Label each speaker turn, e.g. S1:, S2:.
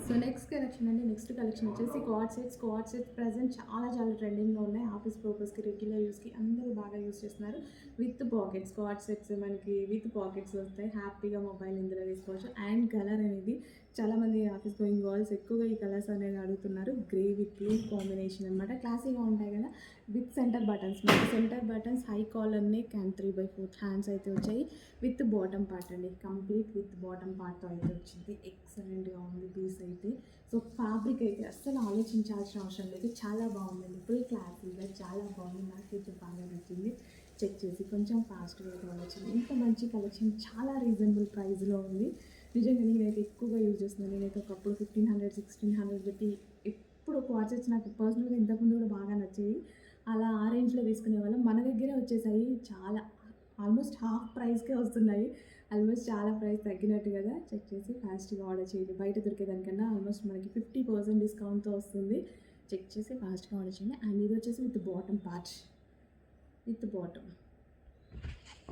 S1: So next collection వచ్చేసి card sets present చాలా ట్రెండింగ్లో ఉన్నాయి. ఆఫీస్ పర్పస్కి, రెగ్యులర్ యూస్కి అందరూ బాగా యూస్ చేస్తున్నారు. విత్ పాకెట్స్ కార్డ్ సెట్స్ మనకి విత్ పాకెట్స్ వస్తాయి. హ్యాపీగా మొబైల్ ఇందులో వేసుకోవచ్చు. అండ్ కలర్ అనేది చాలామంది ఆఫీస్ గోయింగ్ గర్ల్స్ ఎక్కువగా ఈ కలర్స్ అనేది అడుగుతున్నారు. గ్రే విత్ బ్లూ కాంబినేషన్ అనమాట. క్లాసీగా ఉంటాయి కదా. విత్ సెంటర్ బటన్స్, మనకి centre buttons, high collar neck and 3/4 hands అయితే వచ్చాయి. విత్ బాటమ్ పార్ట్ అండి, కంప్లీట్ విత్ బాటమ్ పార్ట్తో అయితే వచ్చింది. ఎక్సలెంట్గా ఉంది పీస్ అయితే. సో ఫ్యాబ్రిక్ అయితే అస్సలు ఆలోచించాల్సిన అవసరం లేదు, చాలా బాగుందండి. ఫుల్ క్లాసీగా చాలా బాగుంది. నాకైతే బాగా నచ్చింది. చెక్ చేసి కొంచెం ఫాస్ట్గా అయితే వచ్చింది. ఇంత మంచి కలెక్షన్ చాలా రీజనబుల్ ప్రైస్లో ఉంది. నిజంగా నేనైతే ఎక్కువగా యూజ్ చేస్తున్నాను. నేనైతే ఒకప్పుడు 1500 1600 పెట్టి ఎప్పుడు క్వార్టర్స్ నాకు పర్సనల్గా ఇంతకుముందు కూడా బాగా నచ్చేవి. అలా ఆ రేంజ్లో తీసుకునే వాళ్ళం. మన దగ్గరే వచ్చేసాయి. చాలా ఆల్మోస్ట్ హాఫ్ ప్రైస్కే వస్తున్నాయి. ఆల్మోస్ట్ చాలా ప్రైస్ తగ్గినట్టు కదా. చెక్ చేసి ఫాస్ట్గా ఆర్డర్ చేయండి. బయట దొరికేదానికన్నా ఆల్మోస్ట్ మనకి 50% డిస్కౌంట్తో వస్తుంది. చెక్ చేసి ఫాస్ట్గా ఆర్డర్ చేయండి. అండ్ ఇది వచ్చేసి with bottom part, with bottom